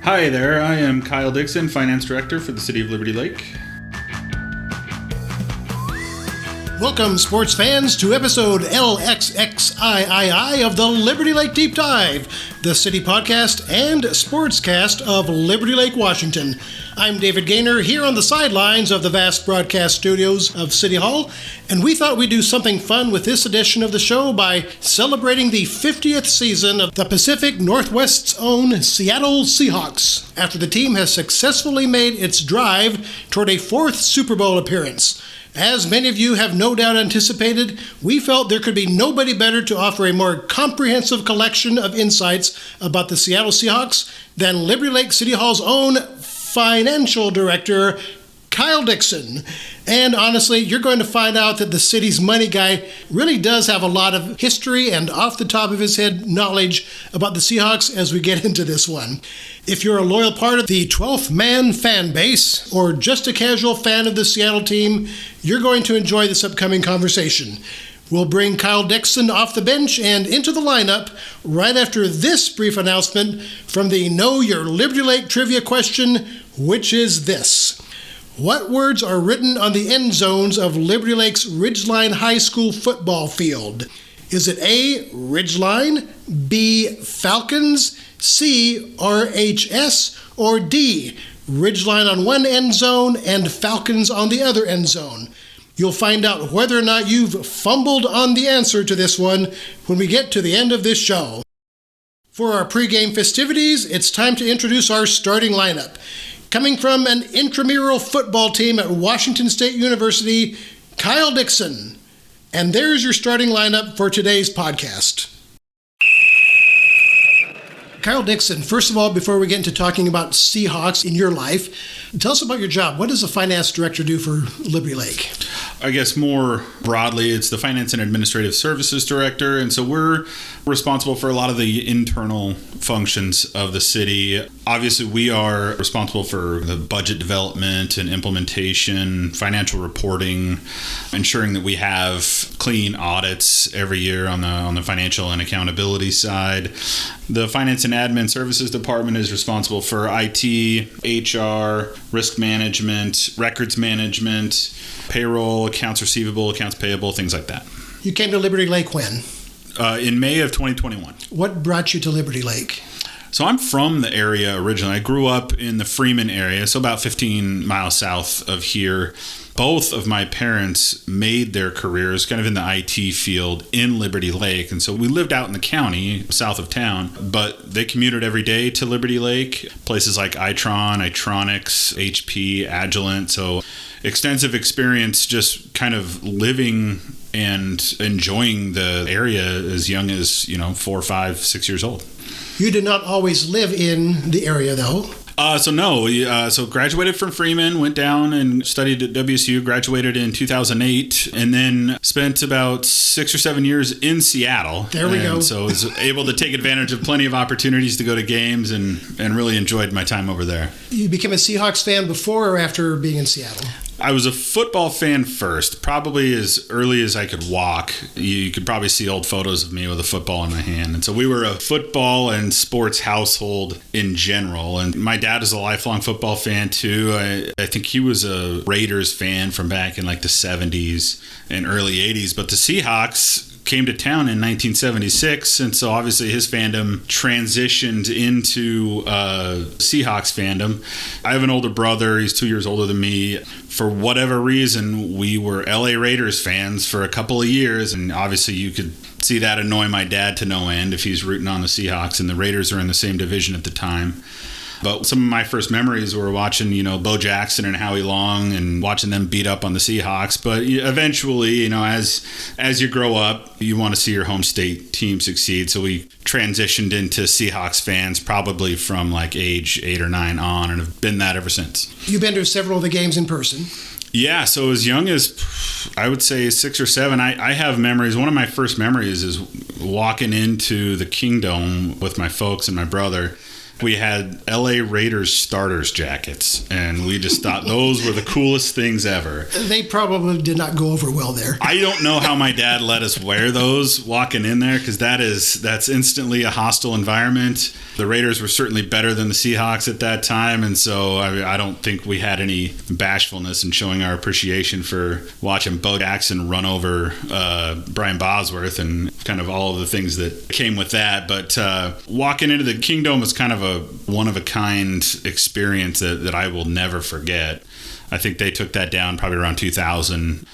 Hi there, I am Kyle Dixon, Finance Director for the City of Liberty Lake. Welcome, sports fans, to episode LXXIII of the Liberty Lake Deep Dive, the city podcast and sportscast of Liberty Lake, Washington. I'm David Gaynor, here on the sidelines of the vast broadcast studios of City Hall, and we thought we'd do something fun with this edition of the show by celebrating the 50th season of the Pacific Northwest's own Seattle Seahawks, after the team has successfully made its drive toward a fourth Super Bowl appearance. As many of you have no doubt anticipated, we felt there could be nobody better to offer a more comprehensive collection of insights about the Seattle Seahawks than Liberty Lake City Hall's own financial director, Kyle Dixon. And honestly, you're going to find out that the city's money guy really does have a lot of history and off the top of his head knowledge about the Seahawks as we get into this one. If you're a loyal part of the 12th man fan base or just a casual fan of the Seattle team, you're going to enjoy this upcoming conversation. We'll bring Kyle Dixon off the bench and into the lineup right after this brief announcement from the Know Your Liberty Lake trivia question, which is this. What words are written on the end zones of Liberty Lake's Ridgeline High School football field? Is it A, Ridgeline, B, Falcons, C, RHS, or D, Ridgeline on one end zone and Falcons on the other end zone? You'll find out whether or not you've fumbled on the answer to this one when we get to the end of this show. For our pregame festivities, it's time to introduce our starting lineup. Coming from an intramural football team at Washington State University, Kyle Dixon. And there's your starting lineup for today's podcast. Kyle Dixon, first of all, before we get into talking about Seahawks in your life, tell us about your job. What does a finance director do for Liberty Lake? I guess more broadly, it's the Finance and Administrative Services Director, and so we're responsible for a lot of the internal functions of the city. Obviously, we are responsible for the budget development and implementation, financial reporting, ensuring that we have clean audits every year on the financial and accountability side. The Finance and Admin Services Department is responsible for IT, HR, risk management, records management, payroll, accounts receivable, accounts payable, things like that. You came to Liberty Lake when? In May of 2021. What brought you to Liberty Lake? So I'm from the area originally. I grew up in the Freeman area, so about 15 miles south of here. Both of my parents made their careers kind of in the IT field in Liberty Lake. And so we lived out in the county, south of town, but they commuted every day to Liberty Lake. Places like Itron, Itronics, HP, Agilent. So extensive experience just kind of living and enjoying the area as young as, 4, 5, 6 years old. You did not always live in the area, though. So graduated from Freeman, went down and studied at WSU, graduated in 2008, and then spent about 6 or 7 years in Seattle. There we go. So I was able to take advantage of plenty of opportunities to go to games and really enjoyed my time over there. You became a Seahawks fan before or after being in Seattle? I was a football fan first, probably as early as I could walk. You could probably see old photos of me with a football in my hand. And so we were a football and sports household in general. And my dad is a lifelong football fan too. I think he was a Raiders fan from back in like the 70s and early 80s. But the Seahawks came to town in 1976, and so obviously his fandom transitioned into Seahawks fandom. I have an older brother. He's 2 years older than me. For whatever reason, we were LA Raiders fans for a couple of years, and obviously you could see that annoy my dad to no end if he's rooting on the Seahawks, and the Raiders are in the same division at the time. But some of my first memories were watching, Bo Jackson and Howie Long and watching them beat up on the Seahawks. But eventually, as you grow up, you want to see your home state team succeed. So we transitioned into Seahawks fans probably from like age 8 or 9 on and have been that ever since. You've been to several of the games in person. Yeah, so as young as, I would say 6 or 7, I have memories. One of my first memories is walking into the Kingdome with my folks and my brother We had LA Raiders starters jackets, and we just thought those were the coolest things ever. They probably did not go over well there. I don't know how my dad let us wear those walking in there, because that's instantly a hostile environment. The Raiders were certainly better than the Seahawks at that time, and so I don't think we had any bashfulness in showing our appreciation for watching Bo Jackson run over Brian Bosworth and kind of all of the things that came with that. But walking into the Kingdome was kind of a one-of-a-kind experience that I will never forget. I think they took that down probably around 2000,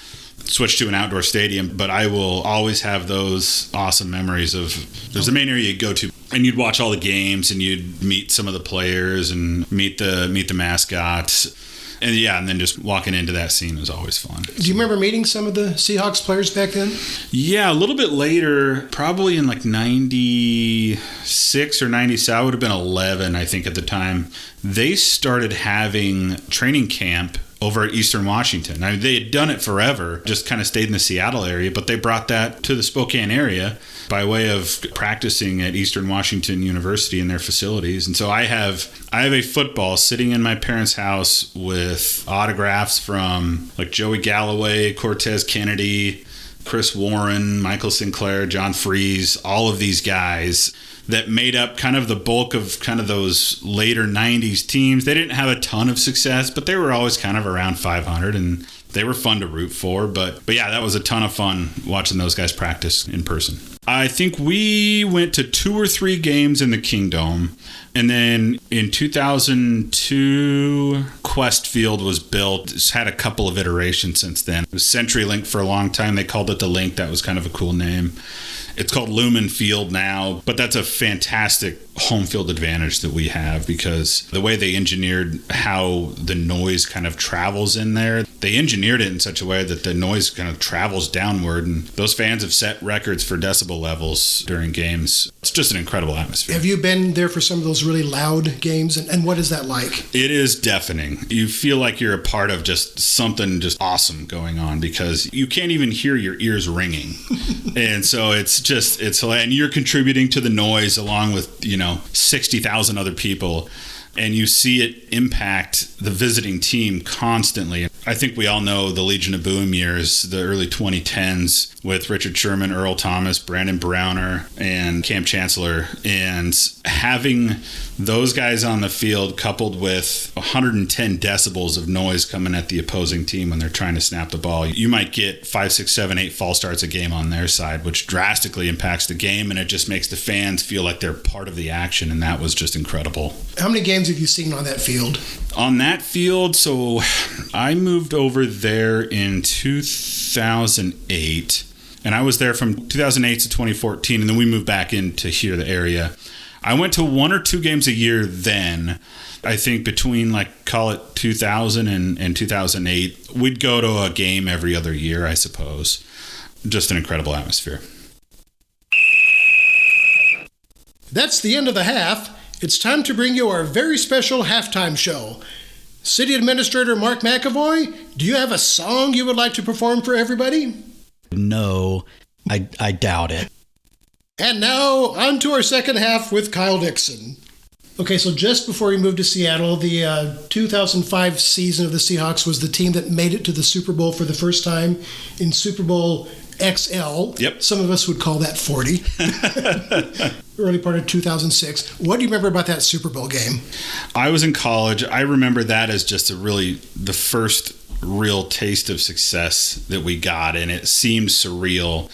switched to an outdoor stadium, but I will always have those awesome memories of, there's the main area you'd go to, and you'd watch all the games, and you'd meet some of the players and meet the mascots. And and then just walking into that scene was always fun. Do you remember meeting some of the Seahawks players back then? Yeah, a little bit later, probably in like 96 or 97. I would have been 11, I think, at the time. They started having training camp over at Eastern Washington. I mean, they had done it forever, just kind of stayed in the Seattle area, but they brought that to the Spokane area by way of practicing at Eastern Washington University in their facilities. And so I have a football sitting in my parents' house with autographs from like Joey Galloway, Cortez Kennedy, Chris Warren, Michael Sinclair, John Freese, all of these guys that made up kind of the bulk of kind of those later 90s teams. They didn't have a ton of success, but they were always kind of around 500, and they were fun to root for. But yeah, that was a ton of fun watching those guys practice in person. I think we went to 2 or 3 games in the Kingdome. And then in 2002, Quest Field was built. It's had a couple of iterations since then. It was CenturyLink for a long time. They called it the Link. That was kind of a cool name. It's called Lumen Field now, but that's a fantastic home field advantage that we have, because the way they engineered how the noise kind of travels in there, they engineered it in such a way that the noise kind of travels downward, and those fans have set records for decibel levels during games. It's just an incredible atmosphere. Have you been there for some of those really loud games, and what is that like? It is deafening. You feel like you're a part of just something just awesome going on, because you can't even hear your ears ringing. And so it's and you're contributing to the noise along with 60,000 other people, and you see it impact the visiting team constantly. I think we all know the Legion of Boom years, the early 2010s, with Richard Sherman, Earl Thomas, Brandon Browner, and Cam Chancellor. And having those guys on the field coupled with 110 decibels of noise coming at the opposing team when they're trying to snap the ball, you might get 5, 6, 7, 8 false starts a game on their side, which drastically impacts the game, and it just makes the fans feel like they're part of the action, and that was just incredible. How many games have you seen on that field? On that field, so I moved over there in 2008, and I was there from 2008 to 2014, and then we moved back into here, the area. I went to 1 or 2 games a year then. I think between call it 2000 and 2008, we'd go to a game every other year, I suppose. Just an incredible atmosphere. That's the end of the half. It's time to bring you our very special halftime show. City Administrator Mark McAvoy, do you have a song you would like to perform for everybody? No, I doubt it. And now, on to our second half with Kyle Dixon. Okay, so just before we moved to Seattle, the 2005 season of the Seahawks was the team that made it to the Super Bowl for the first time in Super Bowl XL. Yep. Some of us would call that 40. Early part of 2006. What do you remember about that Super Bowl game? I was in college. I remember that as just the first real taste of success that we got, and it seemed surreal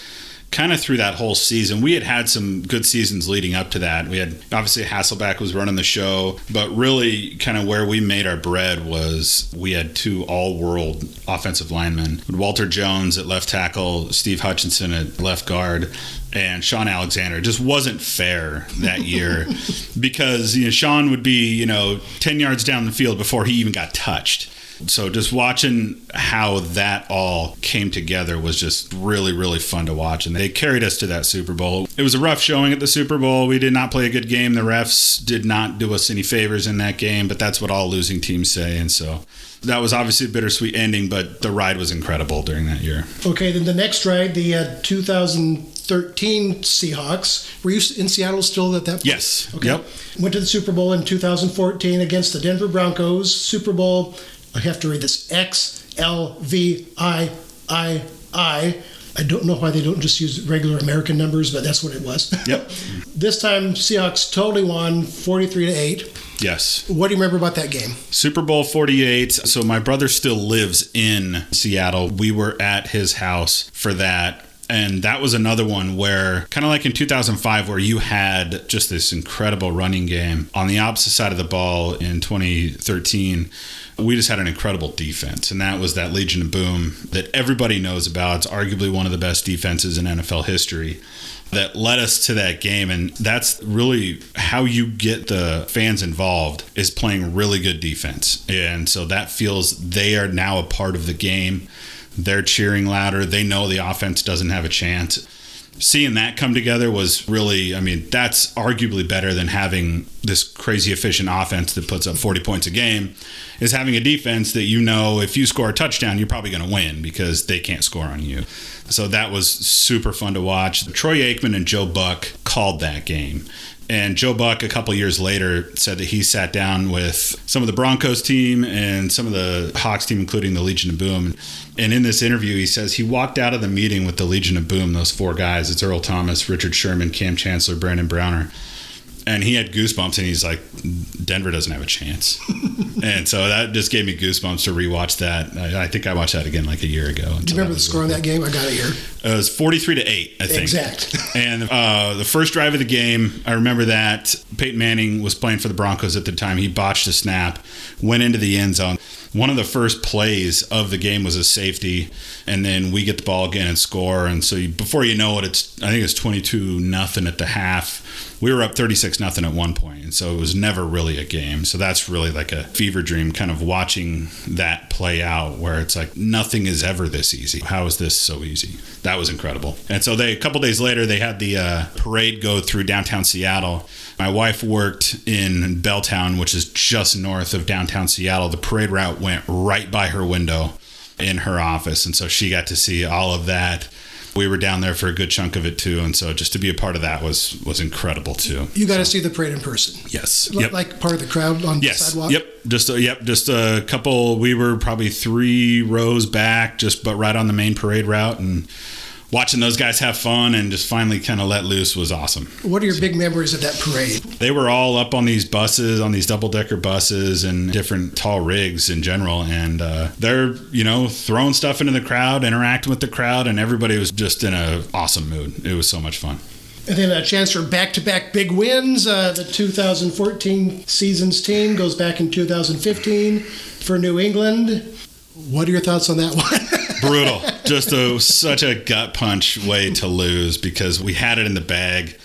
kind of through that whole season. We had some good seasons leading up to that. We had, obviously, Hasselbeck was running the show, but really kind of where we made our bread was we had 2 all-world offensive linemen. Walter Jones at left tackle, Steve Hutchinson at left guard, and Sean Alexander. It just wasn't fair that year because Sean would be 10 yards down the field before he even got touched. So just watching how that all came together was just really, really fun to watch. And they carried us to that Super Bowl. It was a rough showing at the Super Bowl. We did not play a good game. The refs did not do us any favors in that game, but that's what all losing teams say. And so that was obviously a bittersweet ending, but the ride was incredible during that year. Okay, then the next ride, the 2000 2013 Seahawks. Were you in Seattle still at that point? Yes. Okay. Yep. Went to the Super Bowl in 2014 against the Denver Broncos. Super Bowl, I have to read this, XLVIII. I don't know why they don't just use regular American numbers, but that's what it was. Yep. This time, Seahawks totally won 43-8. Yes. What do you remember about that game? Super Bowl 48. So my brother still lives in Seattle. We were at his house for that. And that was another one where, kind of like in 2005, where you had just this incredible running game. On the opposite side of the ball in 2013, we just had an incredible defense. And that was that Legion of Boom that everybody knows about. It's arguably one of the best defenses in NFL history that led us to that game. And that's really how you get the fans involved, is playing really good defense. And so that feels they are now a part of the game. They're cheering louder. They know the offense doesn't have a chance. Seeing that come together was really, I mean, that's arguably better than having this crazy efficient offense that puts up 40 points a game, is having a defense that, you know, if you score a touchdown, you're probably going to win because they can't score on you. So that was super fun to watch. Troy Aikman and Joe Buck called that game. And Joe Buck, a couple years later, said that he sat down with some of the Broncos team and some of the Hawks team, including the Legion of Boom. And in this interview, he says he walked out of the meeting with the Legion of Boom, those four guys. It's Earl Thomas, Richard Sherman, Cam Chancellor, Brandon Browner. And he had goosebumps, and he's like, Denver doesn't have a chance. And so that just gave me goosebumps to rewatch that. I think I watched that again like a year ago. Do you remember the score on that game? I got it here. It was 43-8, I think. Exact. And the first drive of the game, I remember that Peyton Manning was playing for the Broncos at the time. He botched a snap, went into the end zone. One of the first plays of the game was a safety, and then we get the ball again and score. And so before you know it, I think it's 22-0 at the half. We were up 36-0 at one point, and so it was never really a game. So that's really like a fever dream, kind of watching that play out, where it's like nothing is ever this easy. How is this so easy? That was incredible. And so a couple days later, they had the parade go through downtown Seattle. My wife worked in Belltown, which is just north of downtown Seattle. The parade route went right by her window in her office, and so she got to see all of that. We were down there for a good chunk of it too, and so just to be a part of that was incredible too. You got to see the parade in person. Yes. Like part of the crowd on the sidewalk. Yep. Just a couple. We were probably 3 rows back, but right on the main parade route, and watching those guys have fun and just finally kind of let loose was awesome. What are your big memories of that parade? They were all up on these buses, on these double-decker buses and different tall rigs in general. And they're, throwing stuff into the crowd, interacting with the crowd, and everybody was just in an awesome mood. It was so much fun. And then a chance for back-to-back big wins. The 2014 season's team goes back in 2015 for New England. What are your thoughts on that one? Brutal. Just such a gut punch way to lose, because we had it in the bag.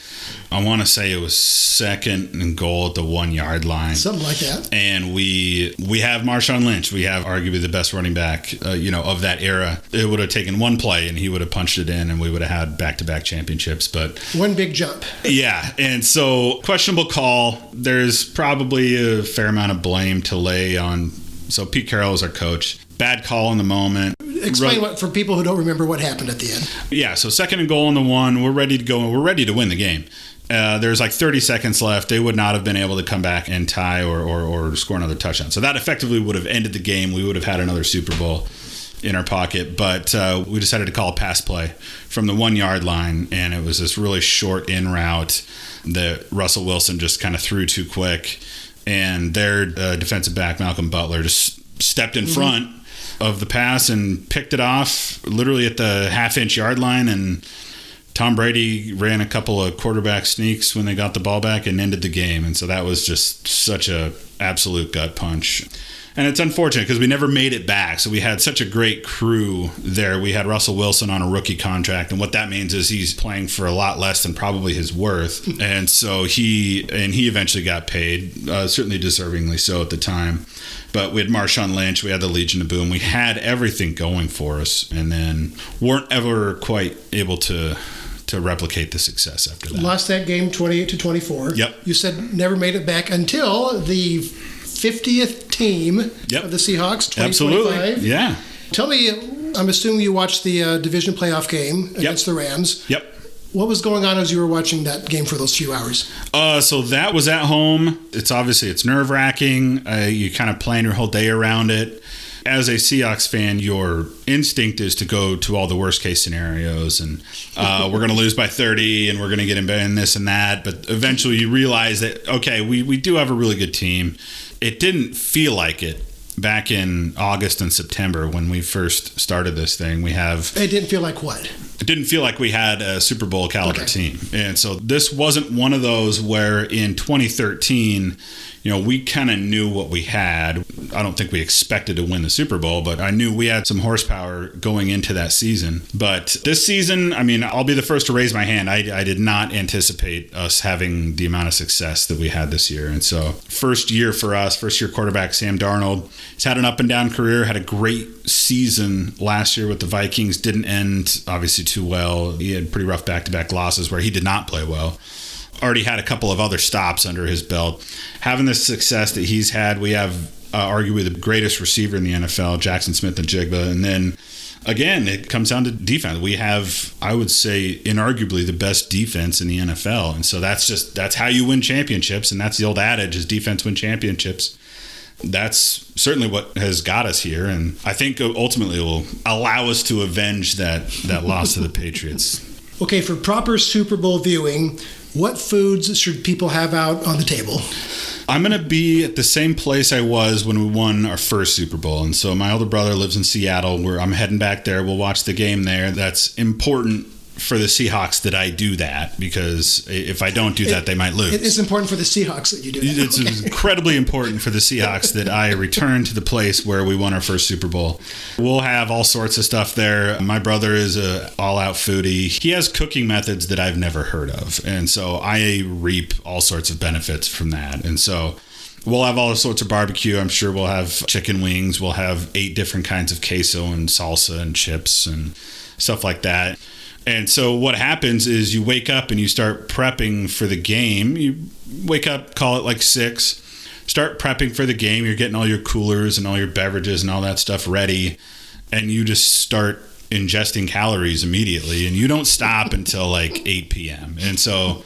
I want to say it was 2nd and goal at the 1-yard line. Something like that. And we have Marshawn Lynch. We have arguably the best running back, of that era. It would have taken one play and he would have punched it in and we would have had back-to-back championships. But one big jump. Yeah. And so questionable call. There's probably a fair amount of blame to lay on. So Pete Carroll is our coach. Bad call in the moment. Explain what, for people who don't remember what happened at the end. Yeah, so 2nd and goal on the 1. We're ready to go. We're ready to win the game. There's like 30 seconds left. They would not have been able to come back and tie or score another touchdown. So that effectively would have ended the game. We would have had another Super Bowl in our pocket. But we decided to call a pass play from the 1-yard line, and it was this really short in route that Russell Wilson just kind of threw too quick. And their defensive back, Malcolm Butler, just stepped in front of the pass and picked it off literally at the half-inch yard line, and Tom Brady ran a couple of quarterback sneaks when they got the ball back and ended the game. And so that was just such a absolute gut punch. And it's unfortunate because we never made it back. So we had such a great crew there. We had Russell Wilson on a rookie contract, and what that means is he's playing for a lot less than probably his worth. And so he eventually got paid, certainly deservingly so at the time. But we had Marshawn Lynch, we had the Legion of Boom, we had everything going for us, and then weren't ever quite able to replicate the success after that. Lost that game 28-24. Yep. You said never made it back until the 50th team of the Seahawks, 2025. Absolutely. Yeah. Tell me, I'm assuming you watched the division playoff game against the Rams. Yep. What was going on as you were watching that game for those few hours? So that was at home. It's nerve-wracking. You kind of plan your whole day around it. As a Seahawks fan, your instinct is to go to all the worst-case scenarios, and we're going to lose by 30, and we're going to get in this and that. But eventually you realize that, okay, we do have a really good team. It didn't feel like it back in August and September when we first started this thing. It didn't feel like what? It didn't feel like we had a Super Bowl caliber team. And so this wasn't one of those where in 2013, we kind of knew what we had. I don't think we expected to win the Super Bowl, but I knew we had some horsepower going into that season. But this season, I'll be the first to raise my hand. I did not anticipate us having the amount of success that we had this year. And so first year quarterback Sam Darnold, he's had an up and down career, had a great season last year with the Vikings. Didn't end obviously too well. He had pretty rough back-to-back losses where he did not play well. Already had a couple of other stops under his belt. Having the success that he's had, we have arguably the greatest receiver in the NFL, Jackson Smith and Jigba. And then, again, it comes down to defense. We have, I would say, inarguably the best defense in the NFL. And so that's how you win championships. And that's the old adage is defense win championships. That's certainly what has got us here. And I think ultimately it will allow us to avenge that loss to the Patriots. Okay, for proper Super Bowl viewing, what foods should people have out on the table? I'm going to be at the same place I was when we won our first Super Bowl. And so my older brother lives in Seattle, where I'm heading back there. We'll watch the game there. That's important for the Seahawks that I do that, because if I don't do that, they might lose. It is important for the Seahawks that you do that. It's incredibly important for the Seahawks that I return to the place where we won our first Super Bowl. We'll have all sorts of stuff there. My brother is a all-out foodie. He has cooking methods that I've never heard of, and so I reap all sorts of benefits from that. And so we'll have all sorts of barbecue. I'm sure we'll have chicken wings. We'll have 8 different kinds of queso and salsa and chips and stuff like that. And so what happens is you wake up and you start prepping for the game. You wake up, call it like 6, start prepping for the game. You're getting all your coolers and all your beverages and all that stuff ready. And you just start ingesting calories immediately. And you don't stop until like 8 p.m. And so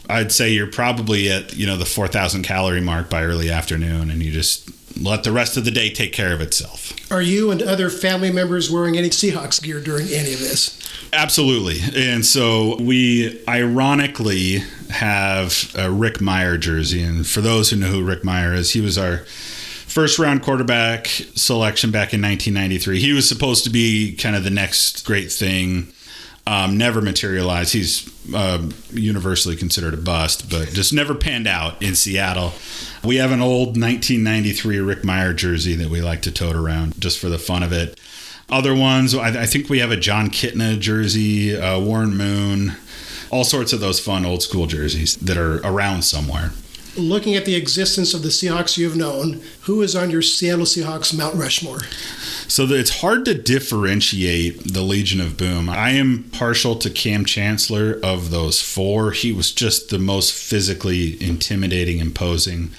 I'd say you're probably at, the 4,000 calorie mark by early afternoon. And you just let the rest of the day take care of itself. Are you and other family members wearing any Seahawks gear during any of this? Absolutely. And so we ironically have a Rick Mirer jersey. And for those who know who Rick Mirer is, he was our first round quarterback selection back in 1993. He was supposed to be kind of the next great thing. Never materialized. He's universally considered a bust, but just never panned out in Seattle. We have an old 1993 Rick Mirer jersey that we like to tote around just for the fun of it. Other ones, I think we have a John Kitna jersey, Warren Moon, all sorts of those fun old school jerseys that are around somewhere. Looking at the existence of the Seahawks you've known, who is on your Seattle Seahawks Mount Rushmore? So it's hard to differentiate the Legion of Boom. I am partial to Cam Chancellor of those 4. He was just the most physically intimidating, imposing.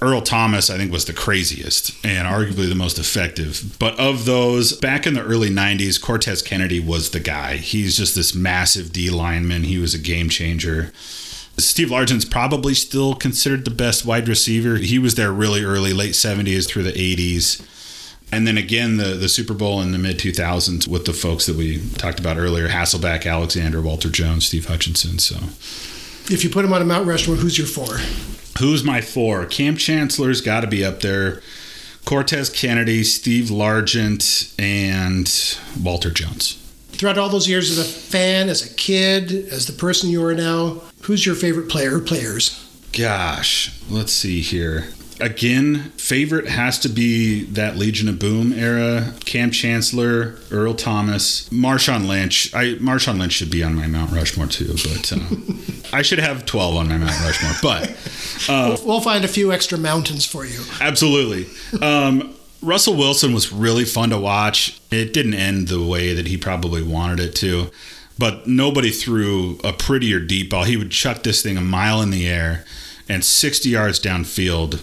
Earl Thomas, I think, was the craziest and arguably the most effective. But of those, back in the early 90s, Cortez Kennedy was the guy. He's just this massive D lineman. He was a game changer. Steve Largent's probably still considered the best wide receiver. He was there really early, late 70s through the 80s. And then again, the Super Bowl in the mid-2000s with the folks that we talked about earlier, Hasselbeck, Alexander, Walter Jones, Steve Hutchinson. So, if you put him on a Mount Rushmore, who's your 4? Who's my 4? Cam Chancellor's got to be up there. Cortez Kennedy, Steve Largent, and Walter Jones. Throughout all those years as a fan, as a kid, as the person you are now, who's your favorite player or players? Gosh, let's see here. Again, favorite has to be that Legion of Boom era. Cam Chancellor, Earl Thomas, Marshawn Lynch. Marshawn Lynch should be on my Mount Rushmore too, but I should have 12 on my Mount Rushmore. But we'll find a few extra mountains for you. Absolutely. Russell Wilson was really fun to watch. It didn't end the way that he probably wanted it to, but nobody threw a prettier deep ball. He would chuck this thing a mile in the air and 60 yards downfield,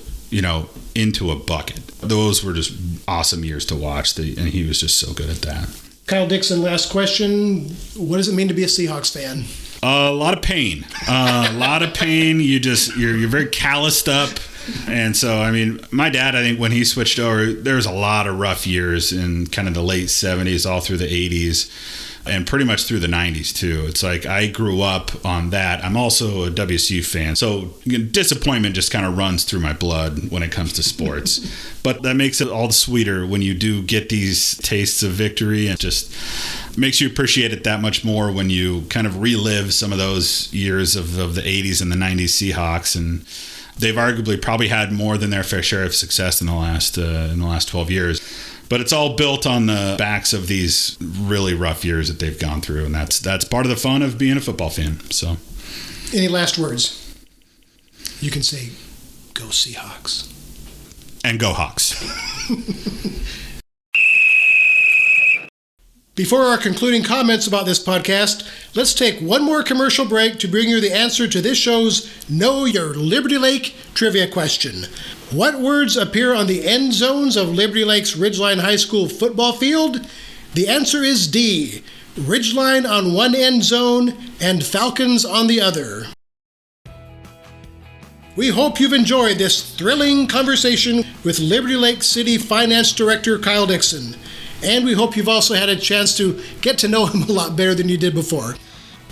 into a bucket. Those were just awesome years to watch, and he was just so good at that. Kyle Dixon, last question. What does it mean to be a Seahawks fan? A lot of pain. A lot of pain. You're very calloused up. And so, I mean, my dad, I think when he switched over, there was a lot of rough years in kind of the late 70s, all through the 80s, and pretty much through the 90s, too. It's like I grew up on that. I'm also a WSU fan. So disappointment just kind of runs through my blood when it comes to sports. But that makes it all the sweeter when you do get these tastes of victory, and just makes you appreciate it that much more when you kind of relive some of those years of the 80s and the 90s Seahawks. And they've arguably probably had more than their fair share of success in the last 12 years. But it's all built on the backs of these really rough years that they've gone through, and that's part of the fun of being a football fan. So, any last words? You can say, "Go Seahawks." And go Hawks. Before our concluding comments about this podcast, let's take one more commercial break to bring you the answer to this show's Know Your Liberty Lake trivia question. What words appear on the end zones of Liberty Lake's Ridgeline High School football field? The answer is D, Ridgeline on one end zone and Falcons on the other. We hope you've enjoyed this thrilling conversation with Liberty Lake City Finance Director Kyle Dixon. And we hope you've also had a chance to get to know him a lot better than you did before.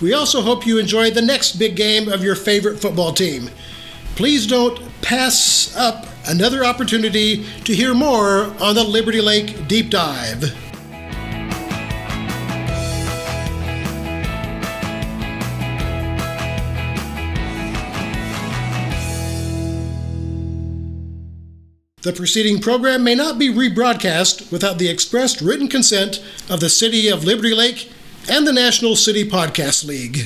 We also hope you enjoy the next big game of your favorite football team. Please don't pass up another opportunity to hear more on the Liberty Lake Deep Dive. The preceding program may not be rebroadcast without the expressed written consent of the City of Liberty Lake and the National City Podcast League.